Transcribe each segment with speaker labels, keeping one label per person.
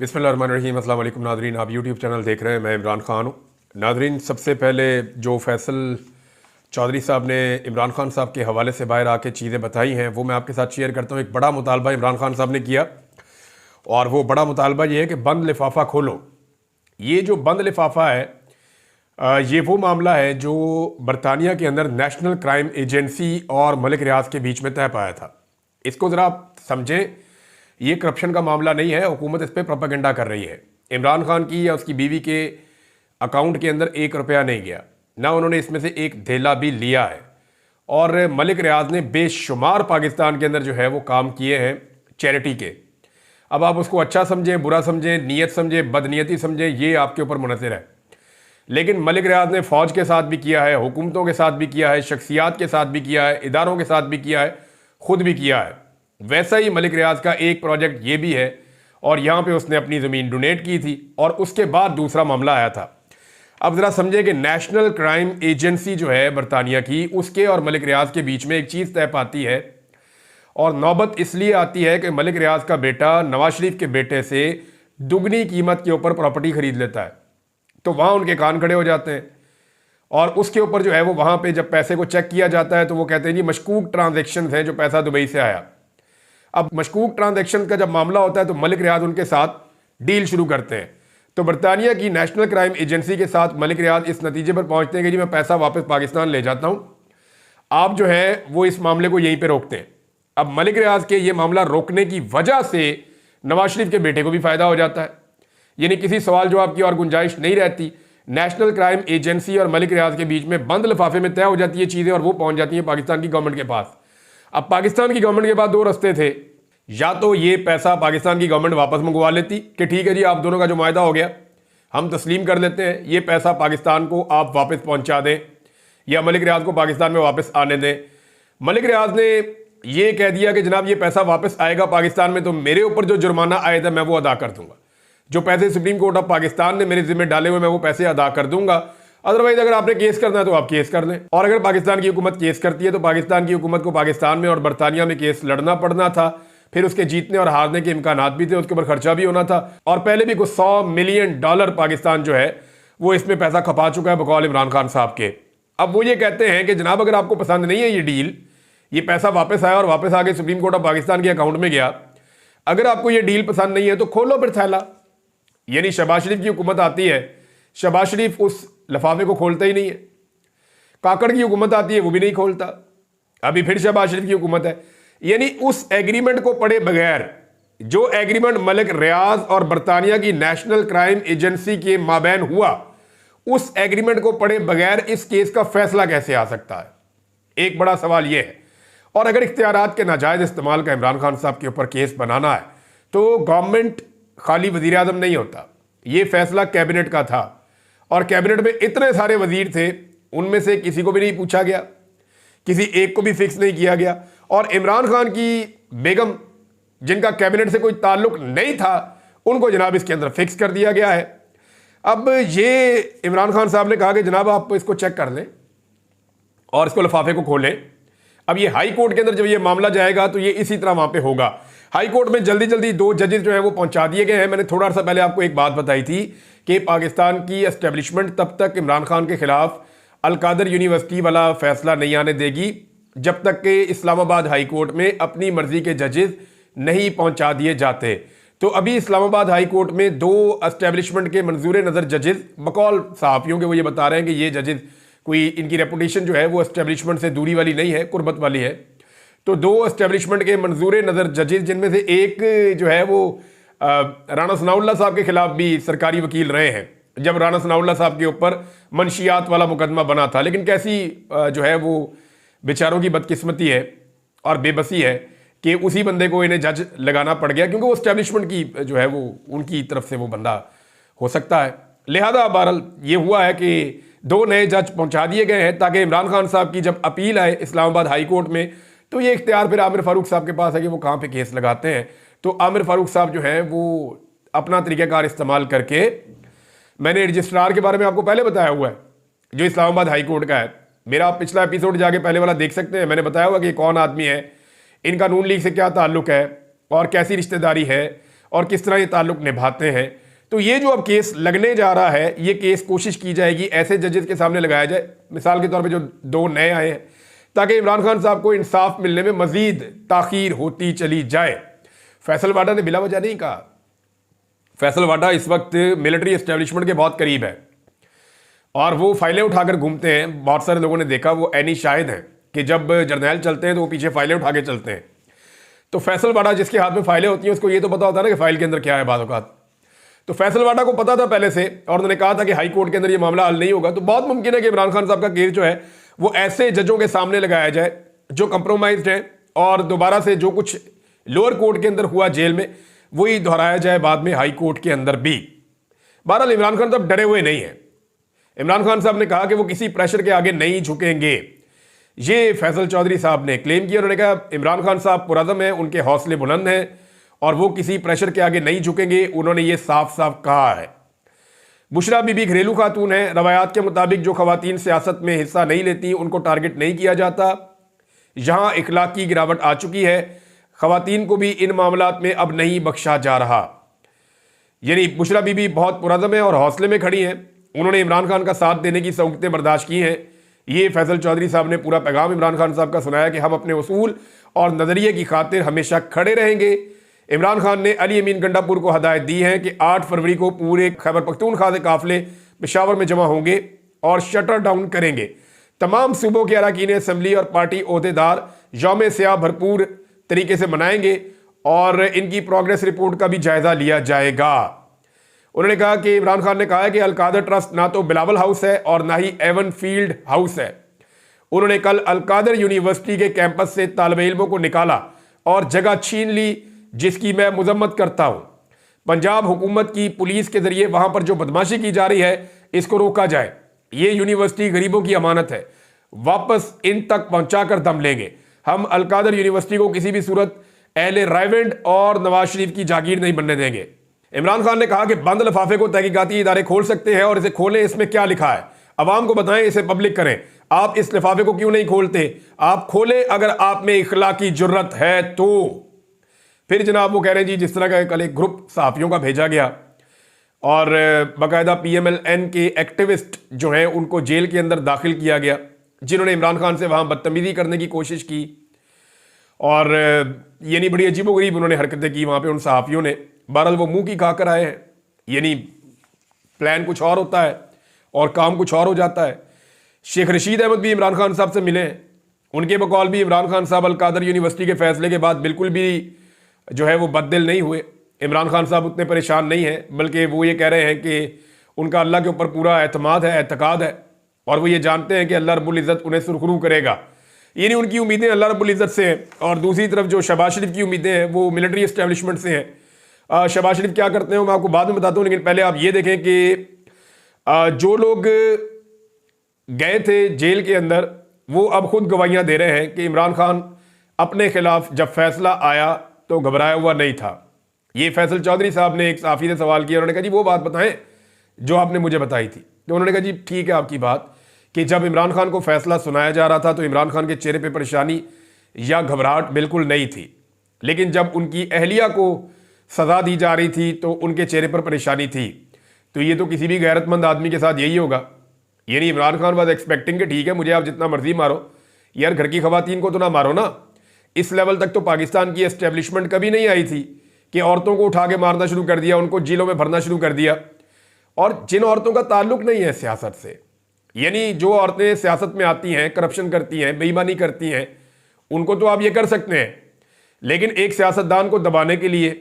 Speaker 1: बिस्मिल्लाहिर्रहमानिर्रहीम। अस्सलाम वालेकुम नादरीन, आप यूट्यूब चैनल देख रहे हैं। मैं इमरान ख़ान हूँ। नादरीन, सबसे पहले जो फैसल चौधरी साहब ने इमरान खान साहब के हवाले से बाहर आके चीज़ें बताई हैं वो मैं आपके साथ शेयर करता हूँ। एक बड़ा मुतालबा इमरान खान साहब ने किया और वो बड़ा मुतालबा ये है कि बंद लिफाफा खोलो। ये जो बंद लिफाफा है ये वो मामला है जो बरतानिया के अंदर नेशनल क्राइम एजेंसी और मलिक रियाज के बीच में तय पाया था। इसको ज़रा आप समझें, ये करप्शन का मामला नहीं है, हुकूमत इस पर प्रोपेगेंडा कर रही है। इमरान खान की या उसकी बीवी के अकाउंट के अंदर 1 रुपया नहीं गया, ना उन्होंने इसमें से एक धेला भी लिया है। और मलिक रियाज ने बेशुमार पाकिस्तान के अंदर जो है वो काम किए हैं चैरिटी के। अब आप उसको अच्छा समझें, बुरा समझें, नीयत समझें, बदनीयती समझें, ये आपके ऊपर मुनहसर है। लेकिन मलिक रियाज ने फ़ौज के साथ भी किया है, हुकूमतों के साथ भी किया है, शख्सियात के साथ भी किया है, इदारों के साथ भी किया है, ख़ुद भी किया है। वैसा ही मलिक रियाज का एक प्रोजेक्ट ये भी है और यहाँ पे उसने अपनी ज़मीन डोनेट की थी और उसके बाद दूसरा मामला आया था। अब ज़रा समझे कि नेशनल क्राइम एजेंसी जो है बरतानिया की, उसके और मलिक रियाज के बीच में एक चीज़ तय पाती है और नौबत इसलिए आती है कि मलिक रियाज का बेटा नवाज शरीफ के बेटे से दुगनी कीमत के ऊपर प्रॉपर्टी खरीद लेता है। तो वहाँ उनके कान खड़े हो जाते हैं और उसके ऊपर जो है वो वहाँ पे जब पैसे को चेक किया जाता है तो वो कहते हैं जी मशकूक ट्रांजैक्शन हैं, जो पैसा दुबई से आया। अब मशकूक ट्रांजैक्शन का जब मामला होता है तो मलिक रियाज उनके साथ डील शुरू करते हैं। तो बरतानिया की नेशनल क्राइम एजेंसी के साथ मलिक रियाज इस नतीजे पर पहुंचते हैं कि जी मैं पैसा वापस पाकिस्तान ले जाता हूं, आप जो है वो इस मामले को यहीं पे रोकते हैं। अब मलिक रियाज के ये मामला रोकने की वजह से नवाज शरीफ के बेटे को भी फायदा हो जाता है, यानी किसी सवाल जवाब की और गुंजाइश नहीं रहती। नेशनल क्राइम एजेंसी और मलिक रियाज के बीच में बंद लिफाफे में तय हो जाती है चीज़ें और वो पहुंच जाती है पाकिस्तान की गवर्नमेंट के पास। अब पाकिस्तान की गवर्नमेंट के पास दो रास्ते थे, या तो ये पैसा पाकिस्तान की गवर्नमेंट वापस मंगवा लेती कि ठीक है जी आप दोनों का जो मायदा हो गया हम तस्लीम कर लेते हैं, ये पैसा पाकिस्तान को आप वापस पहुंचा दें या मलिक रियाज को पाकिस्तान में वापस आने दें। मलिक रियाज ने ये कह दिया कि जनाब ये पैसा वापस आएगा पाकिस्तान में तो मेरे ऊपर जो जुर्माना आया था मैं वो अदा कर दूंगा, जो पैसे सुप्रीम कोर्ट ऑफ पाकिस्तान ने मेरे जिम्मे डाले हुए मैं वो पैसे अदा कर दूंगा। अदरवाइज अगर आपने केस करना है तो आप केस कर लें। और अगर पाकिस्तान की हुकूमत केस करती है तो पाकिस्तान की हुकूमत को पाकिस्तान में और बरतानिया में केस लड़ना पड़ना था, फिर उसके जीतने और हारने के इम्कानात भी थे, उसके ऊपर खर्चा भी होना था और पहले भी कुछ $100 मिलियन पाकिस्तान जो है वो इसमें पैसा खपा चुका है बकौल इमरान खान साहब के। अब वो ये कहते हैं कि जनाब अगर आपको पसंद नहीं है ये डील, ये पैसा वापस आया और वापस आके सुप्रीम कोर्ट ऑफ पाकिस्तान के अकाउंट में गया, अगर आपको ये डील पसंद नहीं है तो खोलो फिर थैला। यानी शहबाज शरीफ की हुकूमत आती है, शहबाज शरीफ उस लिफाफे को खोलता ही नहीं है। काकड़ की हुकूमत आती है वो भी नहीं खोलता, अभी फिर शहबाज शरीफ की हुकूमत है। यानी उस एग्रीमेंट को पढ़े बगैर जो एग्रीमेंट मलिक रियाज और बरतानिया की नेशनल क्राइम एजेंसी के माबैन हुआ, उस एग्रीमेंट को पढ़े बगैर इस केस का फैसला कैसे आ सकता है, एक बड़ा सवाल यह है। और अगर इख्तियारात के नाजायज इस्तेमाल का इमरान खान साहब के ऊपर केस बनाना है तो गवर्नमेंट खाली वजीर आजम नहीं होता, ये फैसला कैबिनेट का था और कैबिनेट में इतने सारे वजीर थे, उनमें से किसी को भी नहीं पूछा गया, किसी एक को भी फिक्स नहीं किया गया। और इमरान खान की बेगम जिनका कैबिनेट से कोई ताल्लुक नहीं था उनको जनाब इसके अंदर फिक्स कर दिया गया है। अब ये इमरान खान साहब ने कहा कि जनाब आप इसको चेक कर लें और इसको लिफाफे को खोलें। अब ये हाई कोर्ट के अंदर जब ये मामला जाएगा तो ये इसी तरह वहाँ पे होगा। हाई कोर्ट में जल्दी जल्दी 2 जजेस जो है वो पहुंचा दिए गए हैं। मैंने थोड़ा सा पहले आपको एक बात बताई थी कि पाकिस्तान की एस्टेब्लिशमेंट तब तक इमरान खान के खिलाफ अलकादर यूनिवर्सिटी वाला फैसला नहीं आने देगी जब तक कि इस्लामाबाद हाई कोर्ट में अपनी मर्जी के जजेस नहीं पहुंचा दिए जाते। तो अभी इस्लामाबाद हाई कोर्ट में 2 एस्टेब्लिशमेंट के मंजूर नज़र जजेस बकौल सहाफ़ियों के वो ये बता रहे हैं कि ये जजेस कोई इनकी रेपुटेशन जो है वो एस्टेब्लिशमेंट से दूरी वाली नहीं है, कुर्बत वाली है। तो 2 एस्टेब्लिशमेंट के मंजूर नज़र जजेस जिनमें से एक जो है वो राना सनाउल्लाह साहब के खिलाफ भी सरकारी वकील रहे हैं जब राना सनाउल्लाह साहब के ऊपर मंशियात वाला मुकदमा बना था। लेकिन कैसी जो है वो बेचारों की बदकिस्मती है और बेबसी है कि उसी बंदे को इन्हें जज लगाना पड़ गया क्योंकि वो एस्टेब्लिशमेंट की जो है वो उनकी तरफ से वो बंदा हो सकता है। लिहाजा बहरहाल ये हुआ है कि 2 नए जज पहुंचा दिए गए हैं ताकि इमरान खान साहब की जब अपील आए इस्लामाबाद हाई कोर्ट में तो ये इख्तियार फिर आमिर फारूक साहब के पास है कि वो कहाँ पे केस लगाते हैं। तो आमिर फारूक साहब जो है वो अपना तरीक़ाकार इस्तेमाल करके, मैंने रजिस्ट्रार के बारे में आपको पहले बताया हुआ है जो इस्लामाबाद हाई कोर्ट का है, मेरा आप पिछला एपिसोड जाके पहले वाला देख सकते हैं। मैंने बताया हुआ कि कौन आदमी है, इनका नून लीग से क्या ताल्लुक है और कैसी रिश्तेदारी है और किस तरह ये ताल्लुक निभाते हैं। तो ये जो अब केस लगने जा रहा है, ये केस कोशिश की जाएगी ऐसे जजेस के सामने लगाया जाए, मिसाल के तौर पे जो 2 नए आए हैं, ताकि इमरान खान साहब को इंसाफ मिलने में मजीद ताखीर होती चली जाए। फैसल वाडा ने बिला वजह नहीं कहा। फैसल वाडा इस वक्त मिलिट्री एस्टेब्लिशमेंट के बहुत करीब है और वो फाइलें उठाकर घूमते हैं। बहुत सारे लोगों ने देखा, वो ऐनी शाहिद हैं कि जब जर्नैल चलते हैं तो वो पीछे फाइलें उठा के चलते हैं। तो फैसल वाडा जिसके हाथ में फाइलें होती हैं उसको ये तो पता होता है ना कि फाइल के अंदर क्या है बाद औक़ात। तो फैसल वाडा को पता था पहले से और उन्होंने कहा था कि हाई कोर्ट के अंदर ये मामला हल नहीं होगा। तो बहुत मुमकिन है कि इमरान खान साहब का केस जो है वो ऐसे जजों के सामने लगाया जाए जो कंप्रोमाइज्ड है और दोबारा से जो कुछ लोअर कोर्ट के अंदर हुआ जेल में वही दोहराया जाए बाद में हाई कोर्ट के अंदर भी। बहरहाल इमरान खान साहब डरे हुए नहीं हैं। इमरान खान साहब ने कहा कि वो किसी प्रेशर के आगे नहीं झुकेंगे। ये फैसल चौधरी साहब ने क्लेम किया। उन्होंने कहा इमरान खान साहब पुरअज़्म हैं, उनके हौसले बुलंद हैं और वो किसी प्रेशर के आगे नहीं झुकेंगे। उन्होंने ये साफ साफ कहा है। बुशरा बीबी घरेलू खातून है। रवायात के मुताबिक जो खवातीन सियासत में हिस्सा नहीं लेती उनको टारगेट नहीं किया जाता। यहाँ इखलाक की गिरावट आ चुकी है। खवातीन को भी इन मामलात में अब नहीं बख्शा जा रहा। यानी बुशरा बीबी बहुत पुरअज़्म है और हौसले में खड़ी हैं। उन्होंने इमरान खान का साथ देने की सऊक़तें बर्दाश्त की हैं। ये फैसल चौधरी साहब ने पूरा पैगाम इमरान खान साहब का सुनाया कि हम अपने उसूल और नज़रिए की खातिर हमेशा खड़े रहेंगे। इमरान खान ने अली अमीन गंडापुर को हदायत दी है कि 8 फरवरी को पूरे खैबर पख्तूनख्वा से काफिले पेशावर में जमा होंगे और शटर डाउन करेंगे। तमाम सूबों के अरकान असम्बली और पार्टी ओहदेदार यौम सियाह भरपूर तरीके से मनाएंगे और इनकी प्रोग्रेस रिपोर्ट का भी जायजा लिया जाएगा। उन्होंने कहा कि इमरान खान ने कहा है कि अलकादर ट्रस्ट ना तो बिलावल हाउस है और ना ही एवन फील्ड हाउस है। उन्होंने कल अलकादर यूनिवर्सिटी के कैंपस से तालिब इल्मों को निकाला और जगह छीन ली, जिसकी मैं मुजम्मत करता हूं। पंजाब हुकूमत की पुलिस के जरिए वहां पर जो बदमाशी की जा रही है इसको रोका जाए। ये यूनिवर्सिटी गरीबों की अमानत है, वापस इन तक पहुंचा कर दम लेंगे। हम अलकादर यूनिवर्सिटी को किसी भी सूरत अहले रायवेंड और नवाज शरीफ की जागीर नहीं बनने देंगे। इमरान खान ने कहा कि बंद लिफाफे को तहकीकाती इदारे खोल सकते हैं और इसे खोलें, इसमें क्या लिखा है अवाम को बताएं, इसे पब्लिक करें। आप इस लिफाफे को क्यों नहीं खोलते? आप खोलें अगर आप में इखलाकी जुर्रत है तो। फिर जनाब वो कह रहे हैं जी जिस तरह का कल एक ग्रुप सहाफ़ियों का भेजा गया और बाकायदा PMLN के एक्टिविस्ट जो हैं उनको जेल के अंदर दाखिल किया गया, जिन्होंने इमरान खान से वहाँ बदतमीज़ी करने की कोशिश की और यानी बड़ी अजीबोगरीब उन्होंने हरकतें की वहाँ पे उन सहाफ़ियों ने। बहरहाल वो मुंह की खाकर आए हैं। यानी प्लान कुछ और होता है और काम कुछ और हो जाता है। शेख रशीद अहमद भी इमरान खान साहब से मिले हैं। उनके बकौल भी इमरान खान साहब अलकादर यूनिवर्सिटी के फैसले के बाद बिल्कुल भी जो है वो बददिल नहीं हुए। इमरान खान साहब उतने परेशान नहीं हैं, बल्कि वो ये कह रहे हैं कि उनका अल्लाह के ऊपर पूरा एतमाद है, एतकाद है और वो ये जानते हैं कि अल्लाह रब्बुल इज़्ज़त उन्हें सुरखरू करेगा। यानी उनकी उम्मीदें अल्लाह रब्बुल इज़्ज़त से हैं और दूसरी तरफ जो शहबाज शरीफ की उम्मीदें हैं वो मिलिट्री एस्टेब्लिशमेंट से हैं। शहबाज शरीफ क्या करते हैं मैं आपको बाद में बताता हूँ, लेकिन पहले आप ये देखें कि जो लोग गए थे जेल के अंदर वो अब खुद गवाहियाँ दे रहे हैं कि इमरान खान अपने खिलाफ जब फैसला आया तो घबराया हुआ नहीं था। ये फैसल चौधरी साहब ने एक सहाफ़ी से सवाल किया। उन्होंने कहा जी वो बात बताएं जो आपने मुझे बताई थी। तो उन्होंने कहा जी ठीक है आपकी बात कि जब इमरान खान को फैसला सुनाया जा रहा था तो इमरान खान के चेहरे पे परेशानी या घबराहट बिल्कुल नहीं थी, लेकिन जब उनकी अहलिया को सज़ा दी जा रही थी तो उनके चेहरे पर परेशानी थी। तो ये तो किसी भी गैरतमंद आदमी के साथ यही होगा। यानी इमरान खान वाज एक्सपेक्टिंग कि ठीक है मुझे आप जितना मर्जी मारो, यार घर की खवातीन को तो ना मारो ना। इस लेवल तक तो पाकिस्तान की एस्टेब्लिशमेंट कभी नहीं आई थी कि औरतों को उठा के मारना शुरू कर दिया, उनको जेलों में भरना शुरू कर दिया। और जिन औरतों का ताल्लुक नहीं है सियासत से, यानी जो औरतें सियासत में आती हैं, करप्शन करती हैं, बेईमानी करती हैं, उनको तो आप ये कर सकते हैं, लेकिन एक सियासतदान को दबाने के लिए,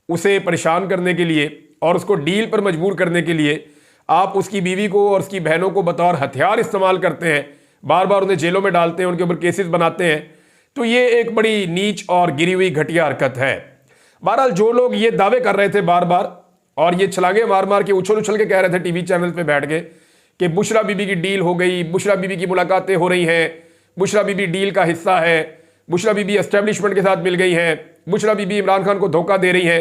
Speaker 1: उसे परेशान करने के लिए और उसको डील पर मजबूर करने के लिए आप उसकी बीवी को और उसकी बहनों को बतौर हथियार इस्तेमाल करते हैं, बार बार उन्हें जेलों में डालते हैं, उनके ऊपर केसेस बनाते हैं। तो ये एक बड़ी नीच और गिरी हुई घटिया हरकत है। बहरहाल जो लोग ये दावे कर रहे थे बार बार और ये छलांगे मार मार के उछल उछल के कह रहे थे टीवी चैनल पे बैठ के कि बुशरा बीबी की डील हो गई, बुशरा बीबी की मुलाकातें हो रही हैं, बुशरा बीबी डील का हिस्सा है, बुशरा बीबी एस्टेब्लिशमेंट के साथ मिल गई हैं, बुशरा बीबी इमरान खान को धोखा दे रही है,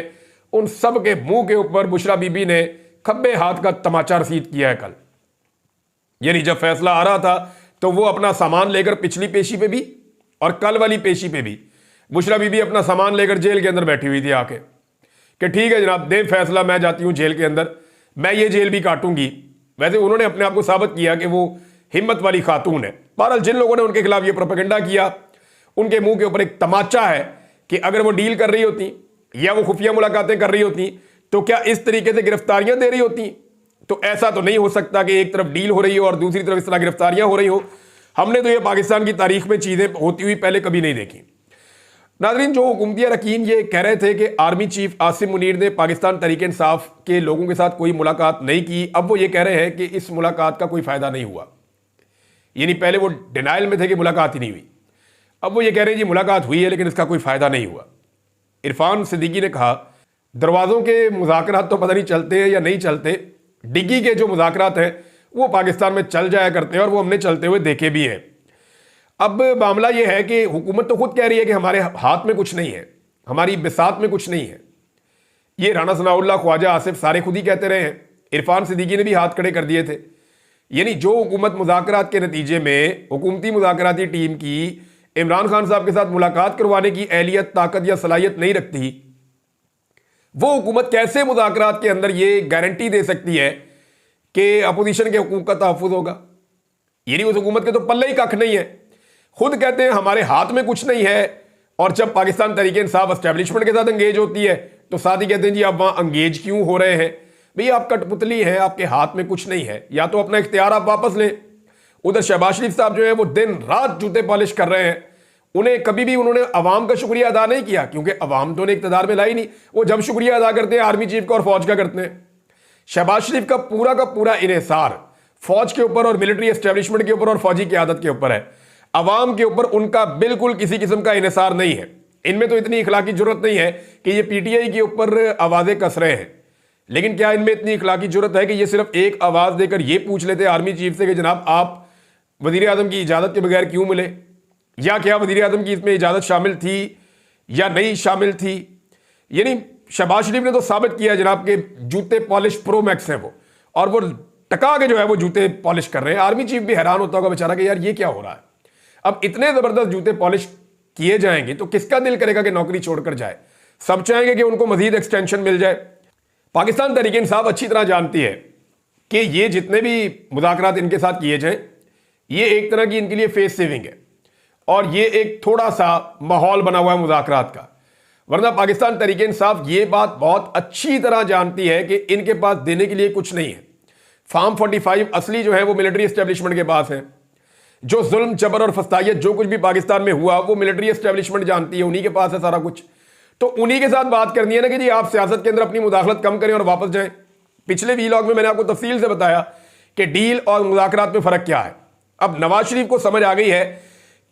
Speaker 1: उन सब के मुंह के ऊपर बुशरा बीबी ने खब्बे हाथ का तमाचा रसीद किया है कल। यानी जब फैसला आ रहा था तो वो अपना सामान लेकर पिछली पेशी पे भी और कल वाली पेशी पे भी बुशरा बीबी अपना सामान लेकर जेल के अंदर बैठी हुई थी आके, कि ठीक है जनाब, दे फैसला, मैं जाती हूं जेल के अंदर, मैं ये जेल भी काटूंगी। वैसे उन्होंने अपने आप को साबित किया कि वो हिम्मत वाली खातून है। बहरहाल जिन लोगों ने उनके खिलाफ ये प्रोपेगेंडा किया, उनके मुंह के ऊपर एक तमाचा है कि अगर वो डील कर रही होती या वो खुफिया मुलाकातें कर रही होती तो क्या इस तरीके से गिरफ्तारियां दे रही होती? तो ऐसा तो नहीं हो सकता कि एक तरफ डील हो रही हो और दूसरी तरफ इस तरह गिरफ्तारियां हो रही हो। हमने तो ये पाकिस्तान की तारीख में चीजें होती हुई पहले कभी नहीं देखी। नाज़रीन, जो हुकूमती अरकान ये कह रहे थे कि आर्मी चीफ आसिम मुनीर ने पाकिस्तान तहरीक इंसाफ के लोगों के साथ कोई मुलाकात नहीं की, अब वो ये कह रहे हैं कि इस मुलाकात का कोई फायदा नहीं हुआ। यानी पहले वो डिनाइल में थे कि मुलाकात ही नहीं हुई, अब वो ये कह रहे हैं जी मुलाकात हुई है लेकिन इसका कोई फायदा नहीं हुआ। इरफान सिद्दीकी ने कहा दरवाज़ों के मुज़ाकरात तो पता नहीं चलते हैं या नहीं चलते, डिग्गी के जो मुज़ाकरात हैं वो पाकिस्तान में चल जाया करते हैं और वो हमने चलते हुए देखे भी हैं। अब मामला ये है कि हुकूमत तो खुद कह रही है कि हमारे हाथ में कुछ नहीं है, हमारी बिसात में कुछ नहीं है। ये राना सनाउल्लाह, ख्वाजा आसिफ सारे खुद ही कहते रहे हैं, इरफान सिद्दीकी ने भी हाथ खड़े कर दिए थे। यानी जो हुकूमत मुज़ाकरात के नतीजे में हुकूमती मुज़ाकराती टीम की इमरान खान साहब के साथ मुलाकात करवाने की अहलियत, ताकत या सलाहियत नहीं रखती, वो हुकूमत कैसे मुज़ाकरात के अंदर ये गारंटी दे सकती है कि अपोजिशन के हुकूक का तहफ़्फ़ुज़ होगा? यानी उस हुकूमत के तो पल्ले ही कख नहीं है। खुद कहते हैं हमारे हाथ में कुछ नहीं है, और जब पाकिस्तान तहरीक इंसाफ एस्टेब्लिशमेंट के साथ अंगेज होती है तो साथ ही कहते हैं जी आप वहां अंगेज क्यों हो रहे हैं? भाई आप कठपुतली हैं, आपके हाथ में कुछ नहीं है, या तो अपना इख्तियार आप वापस लें। उधर शहबाज शरीफ साहब जो है वो दिन रात जूते पॉलिश कर रहे हैं। उन्हें कभी भी उन्होंने अवाम का शुक्रिया अदा नहीं किया, क्योंकि अवाम तो उन्हें इक़्तिदार में लाई नहीं। वो जब शुक्रिया अदा करते हैं आर्मी चीफ का और फौज का करते हैं। शहबाज शरीफ का पूरा इन्हिसार फौज के ऊपर और मिलिट्री एस्टेब्लिशमेंट के ऊपर और फौजी क़यादत के ऊपर है। अवाम के ऊपर उनका बिल्कुल किसी किस्म का इन्हिसार नहीं है। इनमें तो इतनी इखलाकी जुर्रत नहीं है कि ये पीटीआई के ऊपर आवाज़ें कस रहे हैं, लेकिन क्या इनमें इतनी इखलाकी जुर्रत है कि ये सिर्फ एक आवाज़ देकर ये पूछ लेते आर्मी चीफ से कि जनाब आप वज़ीर आज़म की इजाज़त के बगैर क्यों मिले, या क्या वज़ीर आज़म की इसमें इजाज़त शामिल थी या नहीं शामिल थी? यानी शहबाज शरीफ ने तो साबित किया जनाब के जूते पॉलिश प्रो मैक्स हैं वो, और वो टका के जो है वो जूते पॉलिश कर रहे हैं। आर्मी चीफ भी हैरान होता होगा बेचारा कि यार ये क्या हो रहा है। अब इतने ज़बरदस्त जूते पॉलिश किए जाएंगे तो किसका दिल करेगा कि नौकरी छोड़कर जाए? सब चाहेंगे कि उनको मजीद एक्सटेंशन मिल जाए। पाकिस्तान तहरीक इंसाफ अच्छी तरह जानती है कि ये जितने भी मुज़ाकरात इनके साथ किए जाएं, ये एक तरह की इनके लिए फेस सेविंग है, और ये एक थोड़ा सा माहौल बना हुआ है मुज़ाकरात का। वरना पाकिस्तान तहरीक इंसाफ ये बात बहुत अच्छी तरह जानती है कि इनके पास देने के लिए कुछ नहीं है। फार्म 45 असली जो है वो मिलिट्री एस्टेब्लिशमेंट के पास है। जो जुल्म, जबर और फस्तायत जो कुछ भी पाकिस्तान में हुआ वो मिलिट्री एस्टेब्लिशमेंट जानती है, उन्हीं के पास है सारा कुछ। तो उन्हीं के साथ बात करनी है ना कि जी आप सियासत के अंदर अपनी मुदाखलत कम करें और वापस जाएं। पिछले वीलॉग में मैंने आपको तफसील से बताया कि डील और मुज़ाकरात में फ़र्क क्या है। अब नवाज शरीफ को समझ आ गई है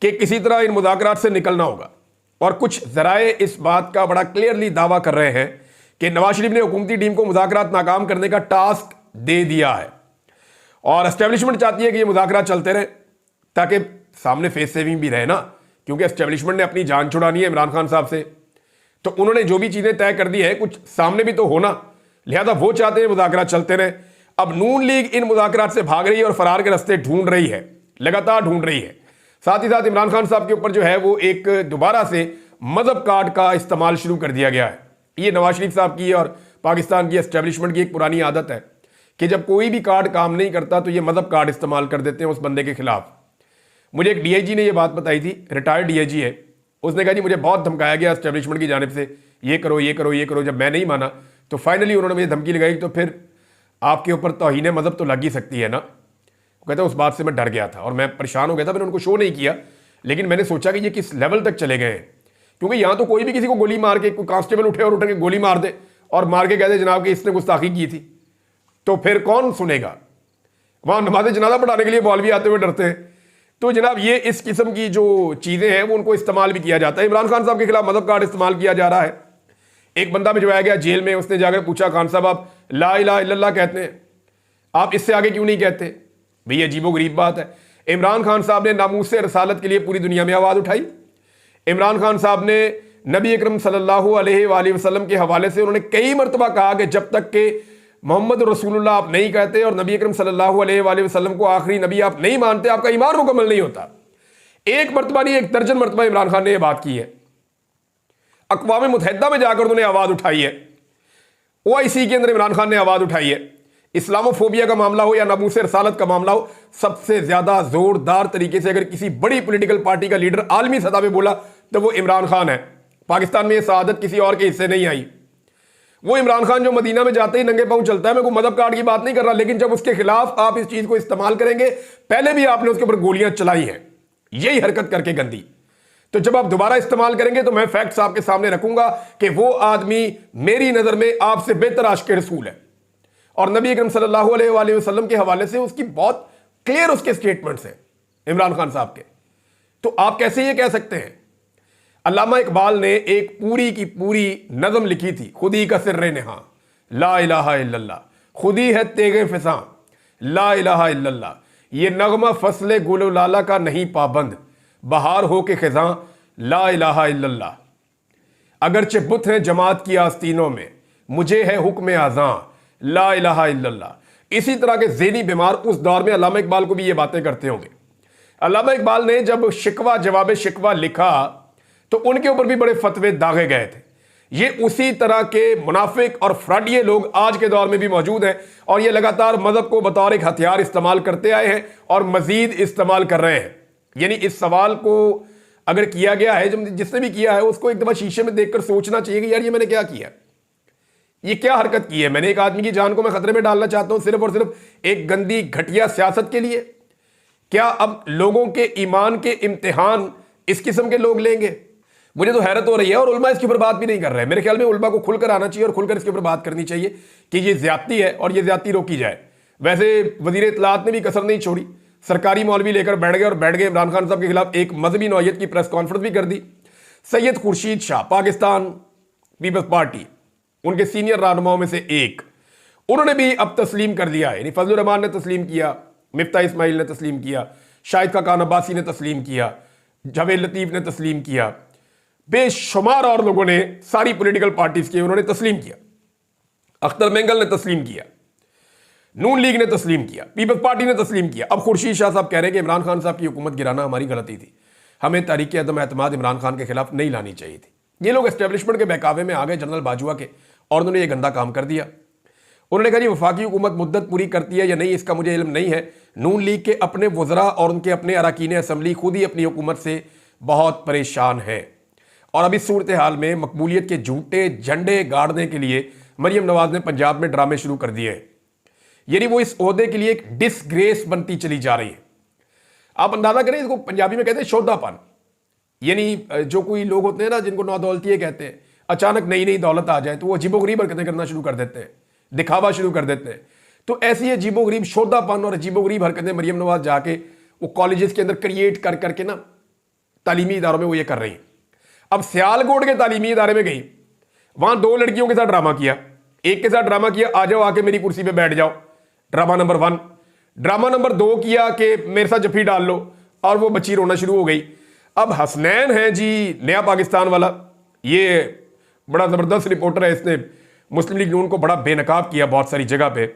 Speaker 1: कि किसी तरह इन मुज़ाकरात से निकलना होगा, और कुछ ज़राए इस बात का बड़ा क्लियरली दावा कर रहे हैं कि नवाज शरीफ ने हुकूमती टीम को मुज़ाकरात नाकाम करने का टास्क दे दिया है, और एस्टेब्लिशमेंट चाहती है कि ये मुज़ाकरात चलते रहे ताकि सामने फेस सेविंग भी रहे ना, क्योंकि एस्टेब्लिशमेंट ने अपनी जान छुड़ानी है इमरान खान साहब से। तो उन्होंने जो भी चीज़ें तय कर दी है कुछ सामने भी तो होना, लिहाजा वो चाहते हैं मुज़ाकरात चलते रहे। अब नून लीग इन मुज़ाकरात से भाग रही है और फरार के रास्ते ढूंढ रही है, लगातार ढूंढ रही है। साथ ही साथ इमरान खान साहब के ऊपर जो है वो एक दोबारा से मजहब कार्ड का इस्तेमाल शुरू कर दिया गया है। ये नवाज शरीफ साहब की और पाकिस्तान की एस्टेब्लिशमेंट की एक पुरानी आदत है कि जब कोई भी कार्ड काम नहीं करता तो ये मजहब कार्ड इस्तेमाल कर देते हैं उस बंदे के खिलाफ। मुझे एक डीआईजी ने ये बात बताई थी, रिटायर्ड डीआईजी है, उसने कहा जी मुझे बहुत धमकाया गया एस्टेब्लिशमेंट की जानिब से, ये करो ये करो ये करो। जब मैं नहीं माना तो फाइनली उन्होंने मुझे धमकी लगाई, तो फिर आपके ऊपर तौहीन मजहब तो लग ही सकती है ना। वो कहता है उस बात से मैं डर गया था और मैं परेशान हो गया था, मैंने उनको शो नहीं किया, लेकिन मैंने सोचा कि ये किस लेवल तक चले गए हैं। क्योंकि यहाँ तो कोई भी किसी को गोली मार के, कोई कांस्टेबल उठे और उठ के गोली मार दे और मार के कहते जनाब कि इसने गुस्ताखी की थी, तो फिर कौन सुनेगा? वहाँ नमाज जनाजा पढ़ाने के लिए मौलवी आते हुए डरते हैं। तो जनाब ये इस किस्म की जो चीज़ें हैं वो उनको इस्तेमाल भी किया जाता है। इमरान खान साहब के खिलाफ मदद कार्ड इस्तेमाल किया जा रहा है। एक बंदा भिजवाया गया जेल में, उसने जाकर पूछा खान साहब आप ला इलाहा इल्लल्लाह कहते हैं, आप इससे आगे क्यों नहीं कहते? भैया अजीबो गरीब बात है। इमरान खान साहब ने नामूस रसालत के लिए पूरी दुनिया में आवाज़ उठाई। इमरान खान साहब ने नबी अकरम सल्लल्लाहु अलैहि वसल्लम के हवाले से उन्होंने कई मरतबा कहा कि जब तक के मोहम्मद रसूलुल्लाह आप नहीं कहते और नबी अकरम सल्लल्लाहु अलैहि वसल्लम को आखिरी नबी आप नहीं मानते, आपका ईमान मुकम्मल नहीं होता। एक मरतबा नहीं, एक दर्जन मरतबा इमरान खान ने यह बात की है। अक़वाम मुत्तहिदा में जाकर उन्होंने आवाज़ उठाई है ओआईसी के अंदर इमरान खान ने आवाज उठाई है। इस्लामोफोबिया का मामला हो या नामूस रसालत का मामला हो, सबसे ज्यादा जोरदार तरीके से अगर किसी बड़ी पॉलिटिकल पार्टी का लीडर आलमी सतह पे बोला तो वो इमरान खान है। पाकिस्तान में यह सआदत किसी और के हिस्से नहीं आई। वो इमरान खान जो मदीना में जाते ही नंगे पांव चलता है, मैं कोई मदद कार्ड की बात नहीं कर रहा, लेकिन जब उसके खिलाफ आप इस चीज को इस्तेमाल करेंगे, पहले भी आपने उसके ऊपर गोलियां चलाई हैं यही हरकत करके गंदी, तो जब आप दोबारा इस्तेमाल करेंगे तो मैं फैक्ट्स आपके सामने रखूंगा कि वो आदमी मेरी नजर में आपसे बेहतर आशिक़ रसूल है। और नबी अकरम सल्लल्लाहु अलैहि वसल्लम के हवाले से उसकी बहुत क्लियर उसके स्टेटमेंट्स हैं इमरान खान साहब के। तो आप कैसे ये कह सकते हैं? अल्लामा इकबाल ने एक पूरी की पूरी नज़म लिखी थी, खुदी का सिर्रे नेहा ला इलाहा इल्लल्लाह, खुदी है तेगे फिसां ला इलाहा इल्लल्लाह, ये नगमा फसले गुल लाला का नहीं पाबंद, बहार हो के खिजां ला इलाहा इल्लल्लाह, अगरचे बुत हैं जमात की आस्तीनों में, मुझे है हुक्म आज़ां ला इलाहा इल्लल्लाह। इसी तरह के ज़ेनी बीमार उस दौर में अल्लामा इकबाल को भी ये बातें करते होंगे। अल्लामा इकबाल ने जब शिकवा जवाब शिकवा लिखा तो उनके ऊपर भी बड़े फतवे दागे गए थे। ये उसी तरह के मुनाफिक और फ्रॉडिये लोग आज के दौर में भी मौजूद हैं और ये लगातार मजहब को बतौर एक हथियार इस्तेमाल करते आए हैं और मजीद इस्तेमाल कर रहे हैं। यानी इस सवाल को अगर किया गया है, जिसने भी किया है उसको एक दफा शीशे में देखकर सोचना चाहिए कि यार ये मैंने क्या किया, ये क्या हरकत की है। मैंने एक आदमी की जान को मैं खतरे में डालना चाहता हूं सिर्फ और सिर्फ एक गंदी घटिया सियासत के लिए? क्या अब लोगों के ईमान के इम्तिहान इस किस्म के लोग लेंगे? मुझे तो हैरत हो रही है और उलमा इसके ऊपर बात भी नहीं कर रहे हैं। मेरे ख्याल में उलमा को खुलकर आना चाहिए और खुलकर इसके ऊपर बात करनी चाहिए कि ये ज्यादती है और ये ज्यादती रोकी जाए। वैसे वजीर इत्तलात ने भी कसर नहीं छोड़ी, सरकारी मौलवी लेकर बैठ गए इमरान खान साहब के खिलाफ एक मजहबी नौयत की प्रेस कॉन्फ्रेंस भी कर दी। सैयद खुर्शीद शाह, पाकिस्तान पीपल्स पार्टी, उनके सीनियर रहनुमाओं में से एक, उन्होंने भी अब तस्लीम कर दिया है। फजलुर रहमान ने तस्लीम किया, मिफ्ता इस्माइल ने तस्लीम किया, शाहिद खान अब्बासी ने तस्लीम किया, जावेद लतीफ ने तस्लीम किया, बेशुमार और लोगों ने, सारी पॉलिटिकल पार्टीज के उन्होंने तस्लीम किया। अख्तर मेंगल ने तस्लीम किया, नून लीग ने तस्लीम किया, पीपल्स पार्टी ने तस्लीम किया। अब खुर्शीद शाह साहब कह रहे हैं कि इमरान खान साहब की हुकूमत गिराना हमारी गलती थी, हमें तहरीक अदम एतमाद इमरान खान के खिलाफ नहीं लानी चाहिए थी। ये लोग एस्टेब्लिशमेंट के बहकावे में आ गए जनरल बाजवा के और उन्होंने ये गंदा काम कर दिया। उन्होंने कहा जी वफाकी हुकूमत मुद्दत पूरी करती है या नहीं इसका मुझे इल्म नहीं है। नून लीग के अपने वज़रा और उनके अपने अरकान असम्बली खुद ही अपनी हुकूमत से बहुत परेशान है और अभी सूरत हाल में मकबूलियत के झूठे झंडे गाड़ने के लिए मरियम नवाज ने पंजाब में ड्रामे शुरू कर दिए हैं। यानी वो इस ओहदे के लिए एक डिसग्रेस बनती चली जा रही है। आप अंदाजा करें, इसको पंजाबी में कहते हैं शोधापन। यानी जो कोई लोग होते हैं ना जिनको नौदौलतिये कहते हैं, अचानक नई नई दौलत आ जाए तो वो अजीबोगरीब हरकतें करना शुरू कर देते हैं, दिखावा शुरू कर देते हैं। तो ऐसी अजीबोगरीब शोधापन और अजीबोगरीब हरकतें मरियम नवाज जाके वो कॉलेजेस के अंदर क्रिएट कर करके ना तालीमी इदारों में वो ये कर रही हैं। अब सियालकोट के तालीमी इदारे में गई, वहां 2 लड़कियों के साथ ड्रामा किया। एक के साथ ड्रामा किया, आ जाओ आके मेरी कुर्सी पे बैठ जाओ, ड्रामा नंबर 1। ड्रामा नंबर 2 किया कि मेरे साथ जफ्फी डाल लो, और वो बच्ची रोना शुरू हो गई। अब हसनैन है जी नया पाकिस्तान वाला, ये बड़ा ज़बरदस्त रिपोर्टर है, इसने मुस्लिम लीग नून को बड़ा बेनकाब किया बहुत सारी जगह पे।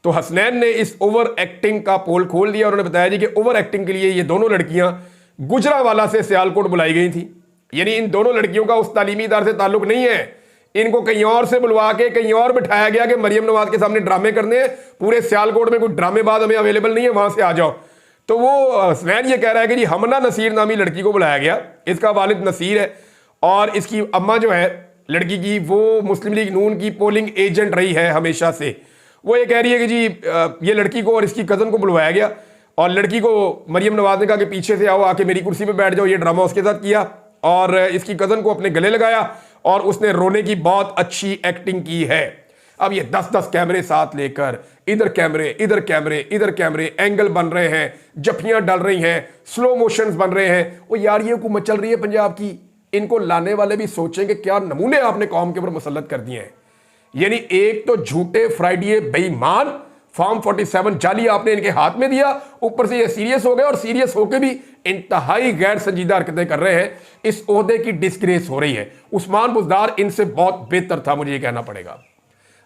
Speaker 1: तो हसनैन ने इस ओवर एक्टिंग का पोल खोल दिया। उन्होंने बताया जी कि ओवर एक्टिंग के लिए ये दोनों लड़कियां गुजरावाला से सियालकोट बुलाई गई थी। यानी इन दोनों लड़कियों का उस तालीमी इदारे से ताल्लुक नहीं है, इनको कहीं और से बुलवा के कहीं और बिठाया गया कि मरियम नवाज के सामने ड्रामे करने हैं। पूरे सियालकोट में कोई ड्रामेबाज हमें अवेलेबल नहीं है, वहां से आ जाओ। तो वो हसनैन ये कह रहा है कि जी हमना नसीर नामी लड़की को बुलाया गया, इसका वालिद नसीर है और इसकी अम्मा जो है लड़की की वो मुस्लिम लीग नून की पोलिंग एजेंट रही है हमेशा से। वो ये कह रही है कि जी ये लड़की को और इसकी कज़न को बुलवाया गया और लड़की को मरियम नवाज ने कहा कि पीछे से आओ, आके मेरी कुर्सी पे बैठ जाओ। ये ड्रामा उसके साथ किया और इसकी कज़न को अपने गले लगाया और उसने रोने की बहुत अच्छी एक्टिंग की है। अब ये 10-10 कैमरे साथ लेकर इधर कैमरे इधर कैमरे इधर कैमरे, एंगल बन रहे हैं, जफियां डल रही हैं, स्लो मोशंस बन रहे हैं। वो यार ये हुकूमत चल रही है पंजाब की, इनको लाने वाले भी सोचेंगे क्या नमूने आपने कौम के ऊपर मुसल्लत कर दिए हैं। यानी एक तो झूठे फ्राइडिये बेईमान फॉर्म 47 जाली आपने इनके हाथ में दिया, ऊपर से ये सीरियस हो गए और सीरियस होकर भी इंतहाई गैर संजीदा हरकतें कर रहे हैं। इस ओहदे की डिस्ग्रेस हो रही है। उस्मान बुज़दार इनसे बहुत बेहतर था, मुझे ये कहना पड़ेगा।